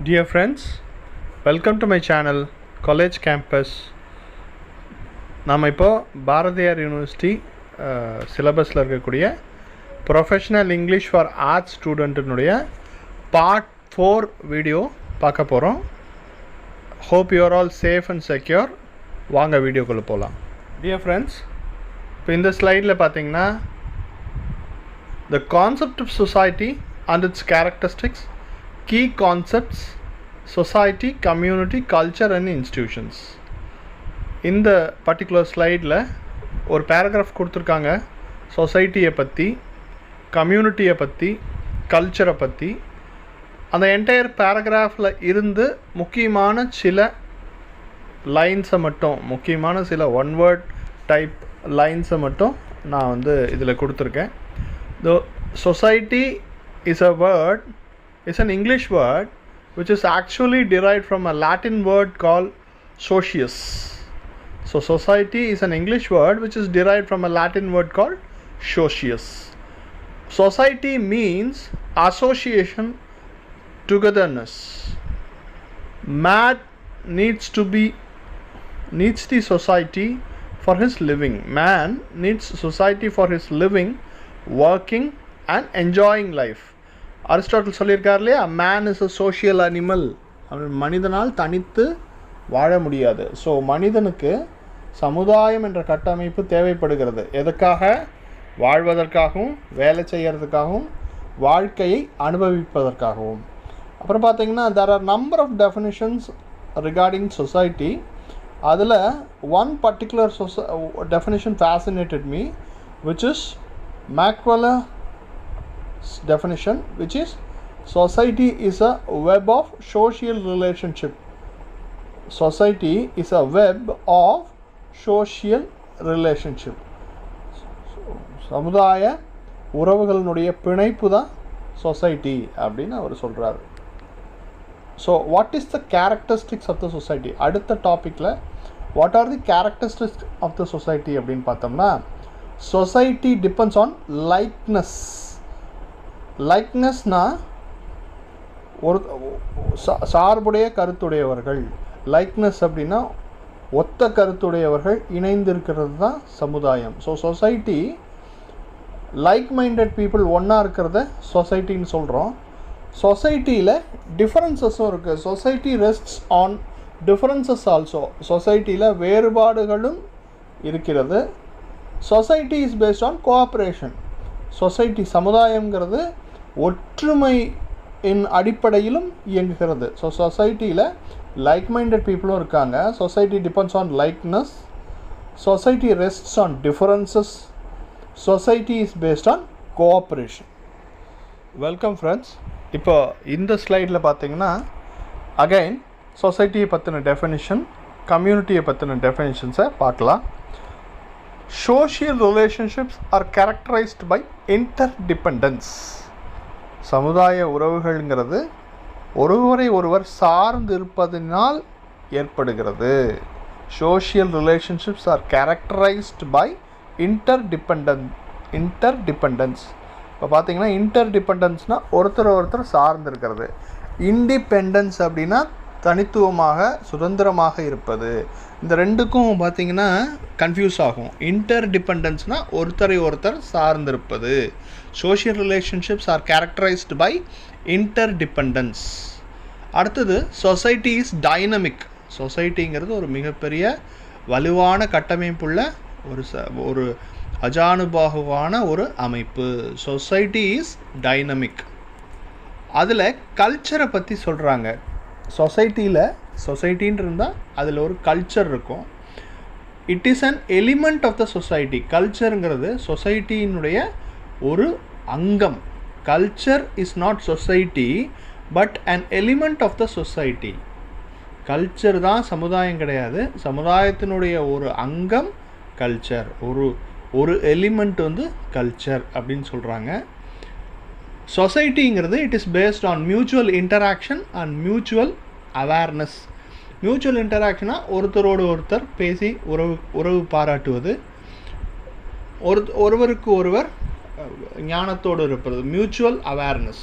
Dear friends, welcome to my channel College Campus. நாம் இப்போ Bharathiyar university சிலபஸில் இருக்கக்கூடிய ப்ரொஃபஷ்னல் இங்கிலீஷ் ஃபார் ஆர்ட்ஸ் ஸ்டூடெண்ட்டினுடைய பார்ட் 4 வீடியோ பார்க்க போகிறோம். Hope you are all safe and secure. வாங்க வீடியோக்குள்ளே போகலாம். டியர் ஃப்ரெண்ட்ஸ், இப்போ இந்த ஸ்லைடில் பார்த்தீங்கன்னா the concept of society and its characteristics, key concepts, society, community, culture and institutions. இந்த பர்டிகுலர் ஸ்லைடில் ஒரு பேராகிராஃப் கொடுத்துருக்காங்க. சொசைட்டியை பற்றி, கம்யூனிட்டியை பற்றி, கல்ச்சரை பற்றி. அந்த என்டையர் பேராகிராஃபில் இருந்து முக்கியமான சில லைன்ஸை மட்டும், முக்கியமான சில ஒன் வேர்ட் டைப் லைன்ஸை மட்டும் நான் இதில் கொடுத்துருக்கேன். The society is an English word which is actually derived from a Latin word called socius. So society is an English word which is derived from a Latin word called socius. Society means association, togetherness. Man needs the society for his living. Man needs society for his living, working and enjoying life. Aristotle சொல்லியிருக்கார் இல்லையா, man is a social animal. மனிதனால் தனித்து வாழ முடியாது. So மனிதனுக்கு சமுதாயம் என்ற கட்டமைப்பு தேவைப்படுகிறது. எதுக்காக? வாழ்வதற்காகவும், வேலை செய்கிறதுக்காகவும், வாழ்க்கையை அனுபவிப்பதற்காகவும். அப்புறம் பார்த்தீங்கன்னா there are number of definitions regarding society. அதில் one particular definition fascinated me, which is Machiavelli's definition, which is society is a web of social relationship. Society is a web of social relationship. சமுதாய உறவுகளினுடைய பிணைப்பு தான் society அப்படின்னு அவர் சொல்கிறார். So what is the characteristics of the society? அடுத்த டாப்பிக்கில் what are the characteristics of the society அப்படின்னு பார்த்தோம்னா, society depends on likeness. likenessனா ஒரு சார்புடைய கருத்துடையவர்கள். likeness அப்படின்னா ஒத்த கருத்துடையவர்கள் இணைந்திருக்கிறது தான் சமுதாயம். So society like minded people ஒன்றா இருக்கிறத சொசைட்டின்னு சொல்கிறோம். சொசைட்டியில் டிஃப்ரென்சஸும் இருக்குது. Society rests on differences also. சொசைட்டியில் வேறுபாடுகளும் இருக்கிறது. Society is based on cooperation. Society, சமுதாயங்கிறது ஒற்றுமை அடிப்படையிலும் இயங்குகிறது. ஸோ சொசைட்டியில் லைக் மைண்டட் பீப்புளும் இருக்காங்க. Society depends on likeness. Society rests on differences. Society is based on cooperation. Welcome friends. இப்போ இந்த ஸ்லைடில் பார்த்தீங்கன்னா அகைன் சொசைட்டியை பற்றின டெஃபினிஷன், கம்யூனிட்டியை பற்றின டெஃபினிஷன்ஸை பார்க்கலாம். Social relationships are characterized by interdependence. சமுதாய உறவுகள்ங்கிறது ஒருவரை ஒருவர் சார்ந்து இருப்பதனால் ஏற்படுகிறது. Social relationships are characterized by interdependence. இப்போ பார்த்தீங்கன்னா இன்டர்டிபெண்டன்ஸ்னால் ஒருத்தர் சார்ந்து இருக்கிறது. இண்டிபெண்டன்ஸ் அப்படின்னா தனித்துவமாக, சுதந்திரமாக இருப்பது. இந்த ரெண்டுக்கும் பார்த்திங்கன்னா கன்ஃபியூஸ் ஆகும். இன்டர்டிபெண்டன்ஸ்னால் ஒருத்தரை ஒருத்தர் சார்ந்திருப்பது. Social relationships are characterized by interdependence. அடுத்தது சொசைட்டி இஸ் டைனமிக். சொசைட்டிங்கிறது ஒரு மிகப்பெரிய வலுவான கட்டமைப்புள்ள ஒரு அஜானுபாகுவான ஒரு அமைப்பு. Society is dynamic. அதில் கல்ச்சரை பற்றி சொல்கிறாங்க. சொசைட்டின்னு இருந்தால் அதில் ஒரு கல்ச்சர் இருக்கும். It is an element of the society. கல்ச்சருங்கிறது சொசைட்டியினுடைய ஒரு அங்கம். Culture is not society but an element of the society. Culture தான் சமுதாயம் கிடையாது. சமுதாயத்தினுடைய ஒரு அங்கம் கல்ச்சர். ஒரு எலிமெண்ட் கல்ச்சர் அப்படின்னு சொல்கிறாங்க. சொசைட்டிங்கிறது it is based on mutual interaction and mutual awareness. Mutual இன்டராக்ஷனாக ஒருத்தரோடு ஒருத்தர் பேசி உறவு பாராட்டுவது, ஒருவருக்கு ஒருவர் ஞானத்தோடு இருப்பது, மியூச்சுவல் அவேர்னஸ்.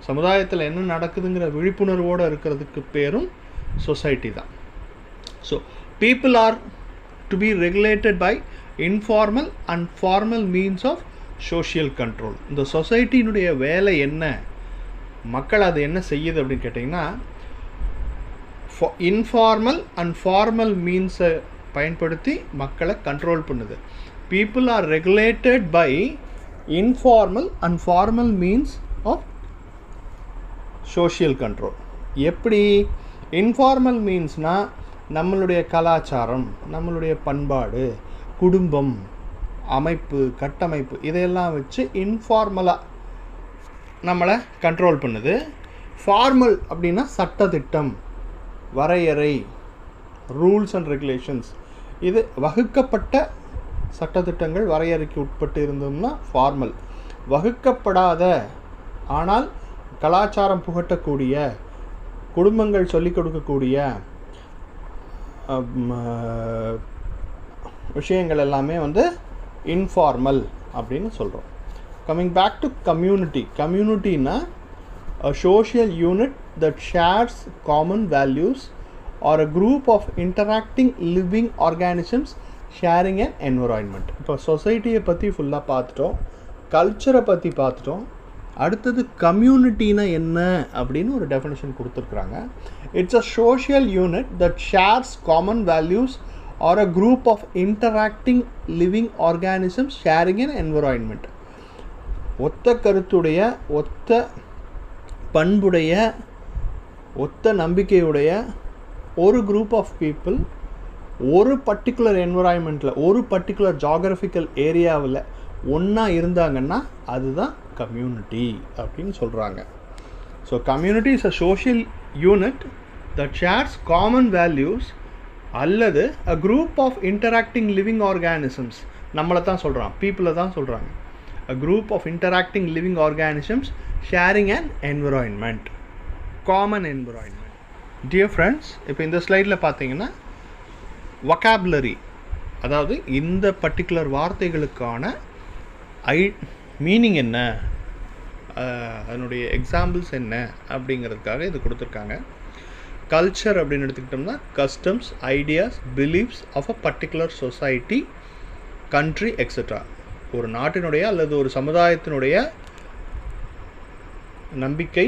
சமுதாயத்தில் என்ன நடக்குதுங்கிற விழிப்புணர்வோடு இருக்கிறதுக்கு பேரும் சொசைட்டி தான். So people are to be regulated by informal and formal means of social control. இந்த சொசைட்டியினுடைய வேலை என்ன, மக்கள் அது என்ன செய்யுது அப்படின்னு கேட்டிங்கன்னா, இன்ஃபார்மல் அண்ட் ஃபார்மல் மீன்ஸை பயன்படுத்தி மக்களை கண்ட்ரோல் பண்ணுது. People are regulated by informal and formal means of social control. எப்படி? இன்ஃபார்மல் மீன்ஸ்னால் நம்மளுடைய கலாச்சாரம், நம்மளுடைய பண்பாடு, குடும்பம், அமைப்பு, கட்டமைப்பு, இதையெல்லாம் வச்சு இன்ஃபார்மலாக நம்மளை கண்ட்ரோல் பண்ணுது. ஃபார்மல் அப்படின்னா சட்டத்திட்டம், வரையறை, ரூல்ஸ் அண்ட் ரெகுலேஷன்ஸ், இது வகுக்கப்பட்ட சட்டத்திட்டங்கள் வரையறைக்கு உட்பட்டு இருந்தோம்னா ஃபார்மல். வகுக்கப்படாத ஆனால் கலாச்சாரம் புகட்டக்கூடிய, குடும்பங்கள் சொல்லிக் கொடுக்கக்கூடிய விஷயங்கள் எல்லாமே வந்து இன்ஃபார்மல் அப்படின்னு சொல்கிறோம். Coming back to community. கம்யூனிட்டின்னா a social unit that shares common values or a group of interacting living organisms sharing an environment. இப்போ சொசைட்டியை பற்றி ஃபுல்லாக பார்த்துட்டோம், கல்ச்சரை பற்றி பார்த்துட்டோம். அடுத்தது கம்யூனிட்டினா என்ன அப்படின்னு ஒரு டெஃபினேஷன் கொடுத்துருக்குறாங்க. It's a social unit that shares common values or a group of interacting living organisms sharing an environment. ஒத்த கருத்துடைய, ஒத்த பண்புடைய, ஒத்த நம்பிக்கையுடைய ஒரு குரூப் ஆஃப் பீப்புள் ஒரு பர்டிகுலர் என்விரான்மெண்ட்டில், ஒரு பர்டிகுலர் ஜாகிரபிக்கல் ஏரியாவில் ஒன்றா இருந்தாங்கன்னா அதுதான் கம்யூனிட்டி அப்படின்னு சொல்கிறாங்க. So community is a social unit that shares common values அல்லது a group of interacting living organisms, நம்மளை தான் சொல்கிறான், பீப்புளை தான் சொல்கிறாங்க. A group of interacting living organisms sharing an environment, common environment. Dear friends, இப்போ இந்த ஸ்லைடில் பார்த்தீங்கன்னா vocabulary, அதாவது இந்த பர்டிகுலர் வார்த்தைகளுக்கான மீனிங் என்ன, அதனுடைய எக்ஸாம்பிள்ஸ் என்ன அப்படிங்கிறதுக்காக இது கொடுத்துருக்காங்க. கல்ச்சர் அப்படின்னு எடுத்துக்கிட்டோம்னா customs, ideas, beliefs of a particular society, country, etcetera. ஒரு நாட்டினுடைய அல்லது ஒரு சமுதாயத்தினுடைய நம்பிக்கை,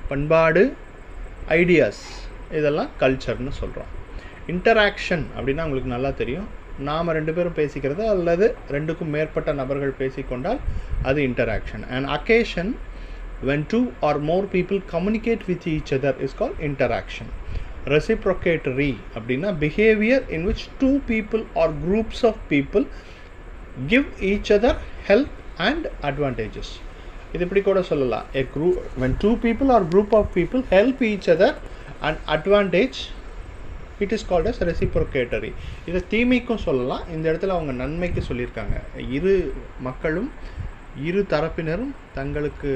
பண்பாடு, ஐடியாஸ், இதெல்லாம் கல்ச்சர்னு சொல்கிறோம். இன்டராக்ஷன் அப்படின்னா உங்களுக்கு நல்லா தெரியும், நாம் ரெண்டு பேரும் பேசிக்கிறது அல்லது ரெண்டுக்கும் மேற்பட்ட நபர்கள் பேசிக்கொண்டால் அது interaction. And occasion when two or more people communicate with each other is called interaction. Reciprocatory அப்படின்னா behavior in which two people or groups of people give each other help and advantages. இது இப்படி கூட சொல்லலாம், a group when two people or group of people help each other and advantage, it is called as reciprocatory. இதை தீமைக்கும் சொல்லலாம், இந்த இடத்துல அவங்க நன்மைக்கு சொல்லியிருக்காங்க. இரு மக்களும், இரு தரப்பினரும் தங்களுக்கு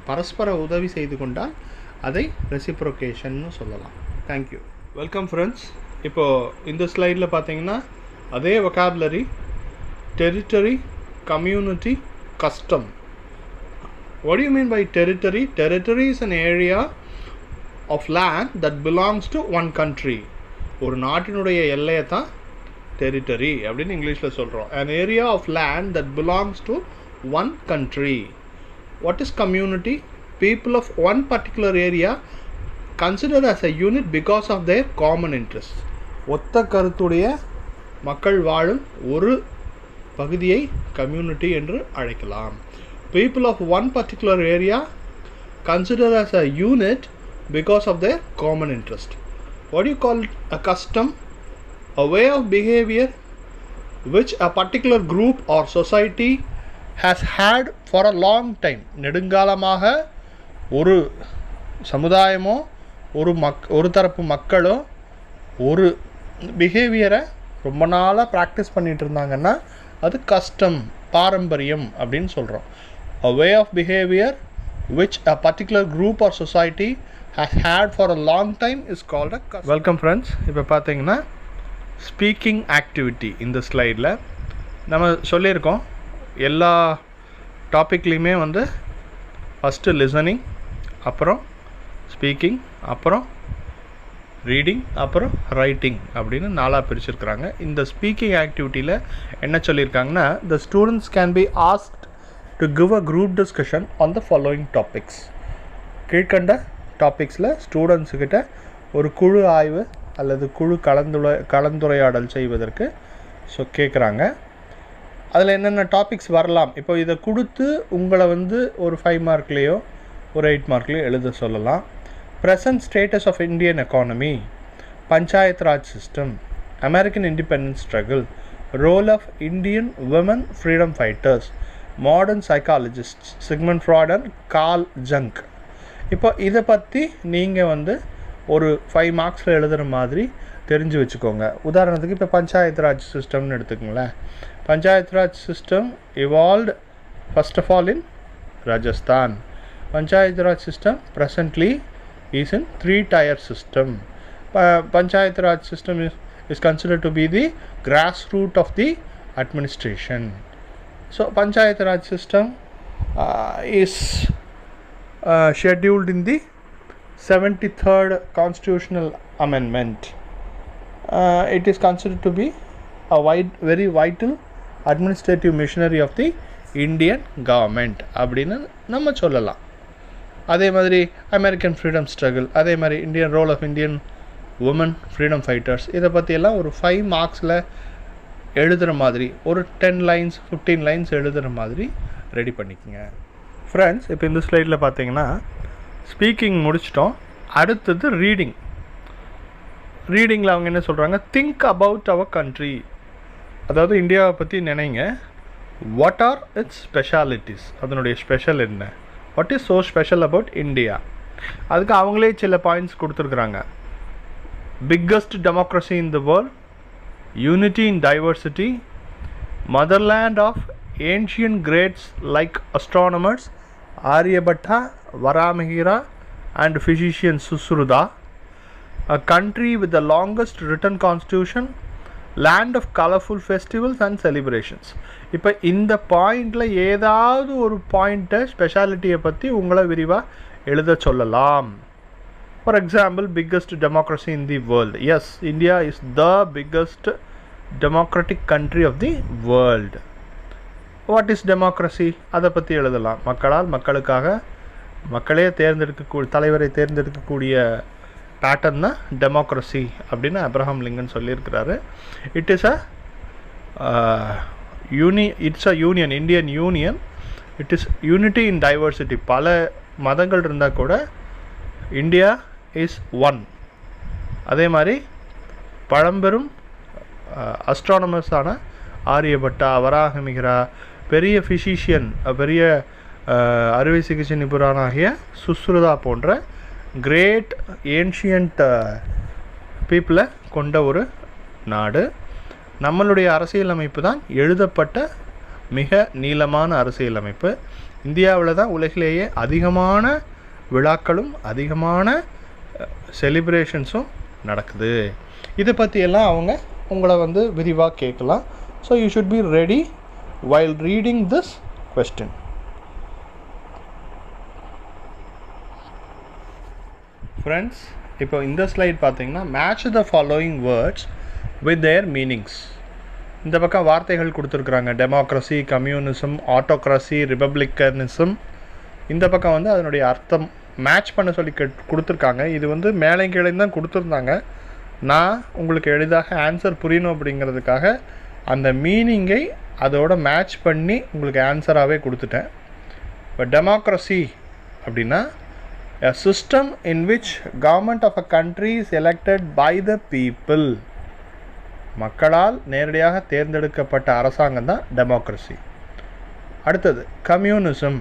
பரஸ்பர உதவி செய்து கொண்டால் அதை ரெசிப்ரோகேஷன்னு சொல்லலாம். தேங்க்யூ. Welcome friends. இப்போது இந்த ஸ்லைடில் பார்த்தீங்கன்னா அதே vocabulary, territory, community, custom. What do you mean by territory? Territory is an area of land that belongs to one country. ஒரு நாட்டினுடைய எல்லையை தான் டெரிட்டரி அப்படின்னு இங்கிலீஷில் சொல்கிறோம். An area of land that belongs to one country. What is community? People of one particular area considered as a unit because of their common interests. ஒத்த கருத்துடைய மக்கள் வாழும் ஒரு பகுதியை கம்யூனிட்டி என்று அழைக்கலாம். People of one particular area considered as a unit because of their common interest. What do you call a custom? A way of behavior which a particular group or society has had for a long time. நெடுங்காலமாக ஒரு சமுதாயமோ ஒரு தரப்பு மக்களோ ஒரு பிஹேவியரை ரொம்ப நாளாக practice பண்ணிகிட்டு இருந்தாங்கன்னா அது கஸ்டம், பாரம்பரியம் அப்படின்னு சொல்கிறோம். A way of behavior which a particular group or society has had for a long time is called a custom. Welcome friends. இப்போ பார்த்தீங்கன்னா ஸ்பீக்கிங் ஆக்டிவிட்டி இந்த ஸ்லைடில் நம்ம சொல்லியிருக்கோம். எல்லா டாப்பிக்லேயுமே வந்து ஃபஸ்ட்டு லிசனிங், அப்புறம் ஸ்பீக்கிங், அப்புறம் ரீடிங், அப்புறம் ரைட்டிங் அப்படின்னு 4ஆக பிரிச்சிருக்கிறாங்க. இந்த ஸ்பீக்கிங் ஆக்டிவிட்டியில் என்ன சொல்லியிருக்காங்கன்னா, the students can be asked to give a group discussion on the following topics. கீழ்கண்ட டாபிக்ஸில் ஸ்டூடெண்ட்ஸுக்கிட்ட ஒரு குழு ஆய்வு அல்லது குழு கலந்துரையாடல் செய்வதற்கு கேட்குறாங்க. அதில் என்னென்ன டாபிக்ஸ் வரலாம், இப்போ இதை கொடுத்து உங்களை ஒரு 5 மார்க்லேயோ ஒரு 8 மார்க்லேயோ எழுத சொல்லலாம். Present status of Indian economy, Panchayat Raj system, American independence struggle, role of Indian women freedom fighters, modern psychologist Sigmund Freud and Carl Jung. இப்போ இதை பற்றி நீங்கள் ஒரு 5 மார்க்ஸில் எழுதுகிற மாதிரி தெரிஞ்சு வச்சுக்கோங்க. உதாரணத்துக்கு இப்போ பஞ்சாயத் ராஜ் சிஸ்டம்னு எடுத்துக்கோங்களேன். Panchayat Raj system evolved first of all in Rajasthan. Panchayat Raj system presently is in 3-tier system. Panchayat Raj system is considered to be the grassroots of the administration. So Panchayat Raj system is scheduled in the 73rd constitutional amendment. It is considered to be a very vital administrative machinery of the Indian government அப்படின்னு நம்ம சொல்லலாம். அதே மாதிரி American freedom struggle, அதே மாதிரி Indian role of Indian woman freedom fighters, இதை பற்றியெல்லாம் ஒரு 5 மார்க்ஸில் எழுதுகிற மாதிரி ஒரு 10 லைன்ஸ் 15 லைன்ஸ் எழுதுகிற மாதிரி ரெடி பண்ணிக்கோங்க. ஃப்ரெண்ட்ஸ், இப்போ இந்த ஸ்லைடில் பார்த்தீங்கன்னா ஸ்பீக்கிங் முடிச்சிட்டோம். அடுத்தது ரீடிங். ரீடிங்கில் அவங்க என்ன சொல்கிறாங்க, திங்க் அபவுட் அவர் கண்ட்ரி, அதாவது இந்தியாவை பற்றி நினைங்க. வாட் ஆர் இட்ஸ் ஸ்பெஷாலிட்டிஸ், அதனுடைய ஸ்பெஷல் என்ன, what is so special about India. அதுக்கு அவங்களே சில பாயிண்ட்ஸ் கொடுத்துருக்குறாங்க. Biggest democracy in the world, unity in diversity, motherland of ancient greats like astronomers Aryabhata, Varahamihira and physician Sushruta, a country with the longest written constitution, land of colorful festivals and celebrations. இப்போ இந்த பாயிண்டில் ஏதாவது ஒரு பாயிண்ட்டை ஸ்பெஷாலிட்டியை பற்றி உங்களை விரிவாக எழுத சொல்லலாம். For example, biggest democracy in the world. Yes, India is the biggest democratic country of the world. What is democracy, அதை பற்றி எழுதலாம். மக்களால் மக்களுக்காக மக்களே தலைவரை தேர்ந்தெடுக்கக்கூடிய பேட்டர்ன் தான் டெமோக்ரஸி அப்படின்னு அப்ரஹாம் லிங்கன் சொல்லியிருக்கிறாரு. It's a union, Indian union. It is unity in diversity. பல மதங்கள் இருந்தால் கூட இந்தியா இஸ் ஒன். அதே மாதிரி பழம்பெரும் அஸ்ட்ரானமர்ஸான ஆரியபட்டா, வராகமிகிரா, பெரிய ஃபிசிஷியன், பெரிய அறுவை சிகிச்சை நிபுணராகிய சுஸ்ருதா போன்ற கிரேட் ஏன்ஷியன்ட் பீப்புளை கொண்ட ஒரு நாடு. நம்மளுடைய அரசியலமைப்பு தான் எழுதப்பட்ட மிக நீளமான அரசியலமைப்பு. இந்தியாவில் தான் உலகிலேயே அதிகமான விழாக்களும் அதிகமான செலிப்ரேஷன்ஸும் நடக்குது. இதை பற்றியெல்லாம் அவங்க உங்களை விரிவாக கேட்கலாம். So you should be ready while reading this question. Friends, இப்போ இந்த ஸ்லைட் பார்த்தீங்கன்னா match the following words with their meanings. இந்த பக்கம் வார்த்தைகள் கொடுத்துருக்குறாங்க. Democracy, communism, autocracy, republicanism. இந்த பக்கம் அதனுடைய அர்த்தம் மேட்ச் பண்ண சொல்லி கொடுத்துருக்காங்க. இது மேலே கீழே தான் கொடுத்துருந்தாங்க. நான் உங்களுக்கு எளிதாக ஆன்சர் புரியணும் அப்படிங்கிறதுக்காக அந்த மீனிங்கை அதோட மேட்ச் பண்ணி உங்களுக்கு ஆன்சராகவே கொடுத்துட்டேன். இப்போ டெமோக்ரஸி அப்படின்னா a system in which government of a country is elected by the people. மக்களால் நேரடியாக தேர்ந்தெடுக்கப்பட்ட அரசாங்கம் தான் டெமோக்ரஸி. அடுத்தது communism.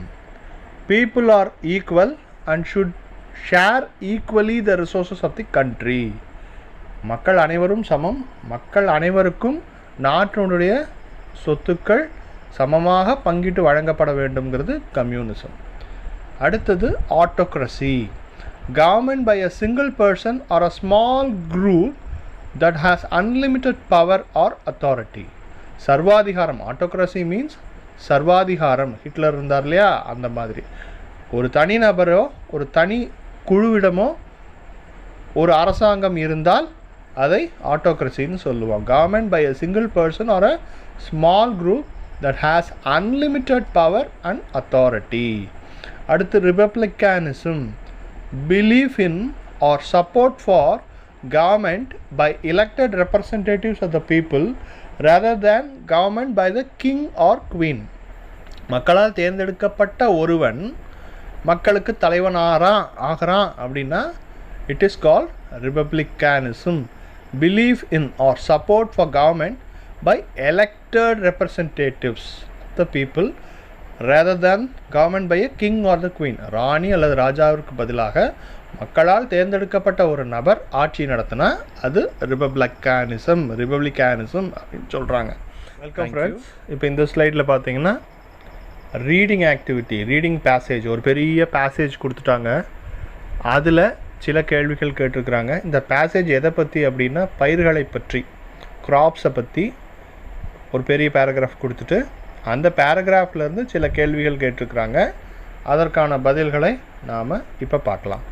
people are equal and should share equally the resources of the country. மக்கள் அனைவரும் சமம், மக்கள் அனைவருக்கும் நாட்டினுடைய சொத்துக்கள் சமமாக பங்கிட்டு வழங்கப்பட வேண்டும்ங்கிறது கம்யூனிசம். அடுத்தது autocracy. Government by a single person or a small group that has unlimited power or authority. சர்வாதிகாரம். ஆட்டோக்ரஸி மீன்ஸ் சர்வாதிகாரம். ஹிட்லர் இருந்தார் இல்லையா, அந்த மாதிரி ஒரு தனி நபரோ ஒரு தனி குழுவிடமோ ஒரு அரசாங்கம் இருந்தால் அதை ஆட்டோக்ரஸின்னு சொல்லுவோம். Government by a single person or a small group that has unlimited power and authority. அடுத்து republicanism, belief in or support for government by elected representatives of the people rather than government by the king or queen. மக்களால் தேர்ந்தெடுக்கப்பட்ட ஒருவன் மக்களுக்கு தலைவன் ஆகிறான் அப்படின்னா it is called republicanism. Belief in or support for government by elected representatives of the people rather than government by a king or the queen. ராணி அல்லது ராஜாவிற்கு பதிலாக மக்களால் தேர்ந்தெடுக்கப்பட்ட ஒரு நபர் ஆட்சி நடத்தினா அது ரிபப்ளிக்கானிசம் அப்படின்னு சொல்கிறாங்க. Welcome friends. இப்போ இந்த ஸ்லைடில் பார்த்தீங்கன்னா ரீடிங் ஆக்டிவிட்டி, ரீடிங் பேசேஜ், ஒரு பெரிய பேசேஜ் கொடுத்துட்டாங்க. அதில் சில கேள்விகள் கேட்டிருக்கிறாங்க. இந்த பேசேஜ் எதை பற்றி அப்படின்னா பயிர்களை பற்றி, கிராப்ஸை பற்றி ஒரு பெரிய பேராகிராஃப் கொடுத்துட்டு அந்த பேராகிராஃப்லேருந்து சில கேள்விகள் கேட்டிருக்கிறாங்க. அதற்கான பதில்களை நாம் இப்போ பார்க்கலாம்.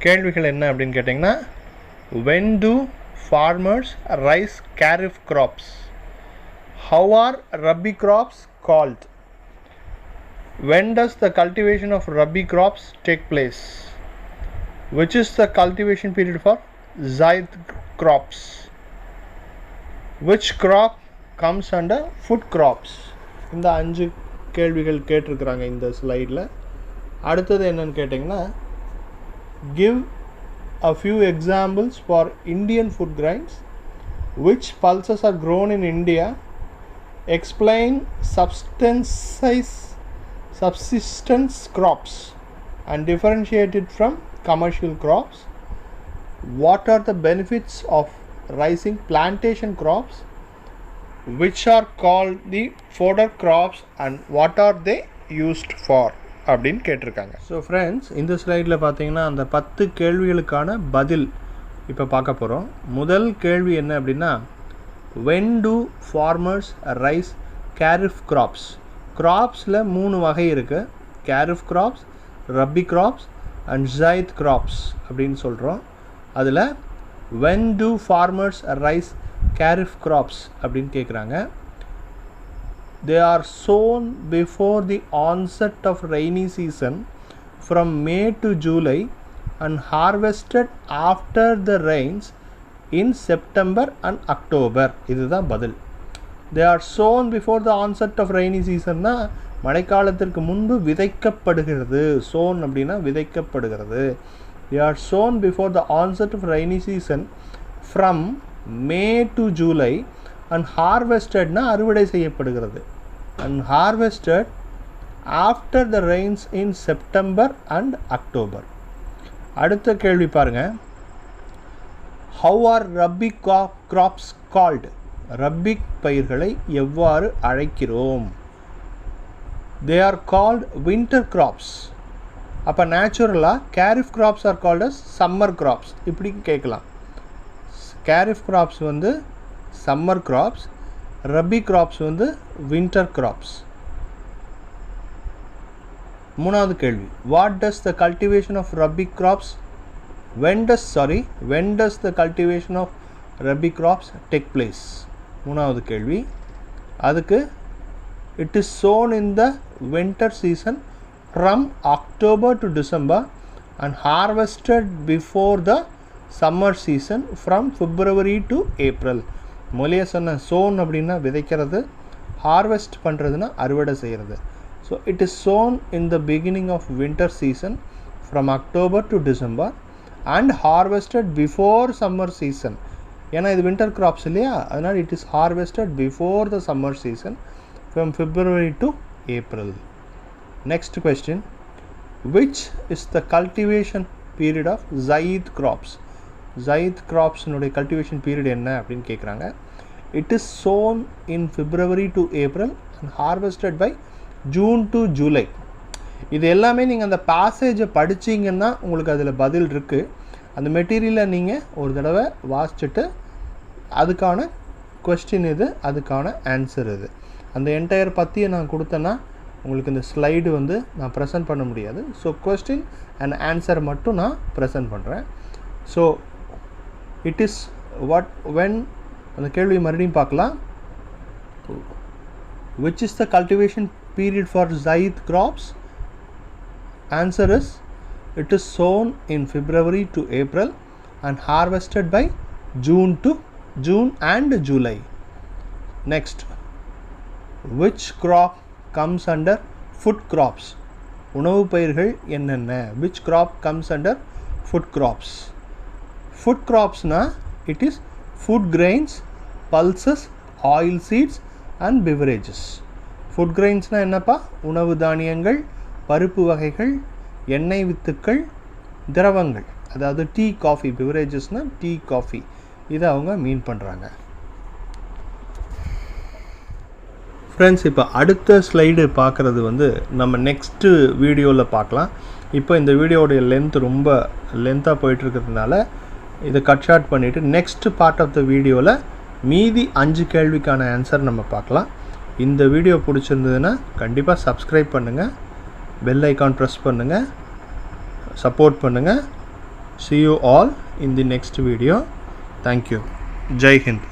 கேள்விகள் என்ன அப்படின்னு கேட்டிங்கன்னா, when do farmers raise kharif crops? How are rabi crops called? When does the cultivation of rabi crops take place? Which is the cultivation period for zaid crops? Which crop comes under food crops? இந்த 5 கேள்விகள் கேட்டிருக்கிறாங்க இந்த ஸ்லைடில். அடுத்தது என்னன்னு கேட்டிங்கன்னா, give a few examples for Indian food grains. Which pulses are grown in India? Explain subsistence crops and differentiate it from commercial crops. What are the benefits of raising plantation crops? Which are called the fodder crops and what are they used for? அப்படின்னு கேட்டிருக்காங்க. So friends, இந்த ஸ்லைடில் பார்த்தீங்கன்னா அந்த 10 கேள்விகளுக்கான பதில் இப்போ பார்க்க போகிறோம். முதல் கேள்வி என்ன அப்படின்னா, when do farmers raise kharif crops? கிராப்ஸில் 3 வகை இருக்குது. kharif crops, rabi crops and zaid crops அப்படின்னு சொல்கிறோம். அதில் when do farmers raise kharif crops அப்படின்னு கேட்குறாங்க. They are sown before the onset of rainy season from May to July and harvested after the rains in September and October. இதுதான் பதில். They are sown before the onset of rainy season னா மழைக்காலத்திற்கு முன்பு விதைக்கப்படுகிறது. sown அப்படின்னா விதைக்கப்படுகிறது. They are sown before the onset of rainy season from May to July and harvested னா அறுவடை செய்யப்படுகிறது. and harvested after the rains in September and October. அடுத்த கேள்வி பாருங்க. How are rabi crops called? ரப்பி பயிர்களை எவ்வாறு அழைக்கிறோம்? They are called winter crops. அப்போ நேச்சுரலாக kharif crops are called as summer crops இப்படி கேட்கலாம். kharif crops வந்து summer crops, rabi crops வந்து winter crops. மூணாவது கேள்வி, what does the cultivation of rabi crops when does the cultivation of rabi crops take place? மூணாவது கேள்வி, அதுக்கு it is sown in the winter season from October to December and harvested before the summer season from February to April. மொழியை சொன்ன sown அப்படின்னா விதைக்கிறது, harvest பண்ணுறதுன்னா அறுவடை செய்கிறது. So it is sown in the beginning of winter season from October to December and harvested before summer season. ஏன்னா இது winter crops இல்லையா, அதனால் it is harvested before the summer season from February to April. Next question, which is the cultivation period of zaid crops? zaid crops னுடைய cultivation period என்ன அப்படின்னு கேட்குறாங்க. It is sown in February to April and harvested by June to July. இது எல்லாமே நீங்கள் அந்த பேசேஜை படிச்சிங்கன்னா உங்களுக்கு அதில் பதில் இருக்குது. அந்த மெட்டீரியலை நீங்கள் ஒரு தடவை வாசிச்சுட்டு அதுக்கான கொஸ்டின் இது, அதுக்கான ஆன்சர் இது, அந்த என்டையர் பற்றியை நான் கொடுத்தேன்னா உங்களுக்கு இந்த ஸ்லைடு வந்து நான் ப்ரெசென்ட் பண்ண முடியாது. ஸோ கொஸ்டின் அண்ட் ஆன்சர் மட்டும் நான் ப்ரெசென்ட் பண்ணுறேன். So it is what when அந்த கேள்வி மறுபடியும் பார்க்கலாம். which is the cultivation period for zaid crops? Answer is it is sown in February to April and harvested by June and July. Next, which crop comes under food crops? உணவு பயிர்கள் என்னென்ன? which crop comes under food crops? food crops na it is food grains, pulses, oil seeds and beverages. food grains na என்னப்பா? உணவு தானியங்கள், பருப்பு வகைகள், எண்ணெய் வித்துக்கள், திரவங்கள். அதாவது டீ காஃபி, பெவரேஜஸ்னா டீ காஃபி, இதை அவங்க மீன் பண்ணுறாங்க. ஃப்ரெண்ட்ஸ், இப்போ அடுத்த ஸ்லைடு பார்க்குறது வந்து நம்ம நெக்ஸ்ட்டு வீடியோவில் பார்க்கலாம். இப்போ இந்த வீடியோடைய லென்த் ரொம்ப லென்த்தாக போயிட்டுருக்கிறதுனால இதை கட் ஷார்ட் பண்ணிவிட்டு நெக்ஸ்ட் பார்ட் ஆஃப் த வீடியோவில் மீதி 5 கேள்விக்கான ஆன்சர் நம்ம பார்க்கலாம். இந்த வீடியோ பிடிச்சிருந்ததுன்னா கண்டிப்பாக சப்ஸ்கிரைப் பண்ணுங்கள், பெல் ஐக்கான் ப்ரெஸ் பண்ணுங்கள், சப்போர்ட் பண்ணுங்கள். See you all in the next video. Thank you. Jai Hind.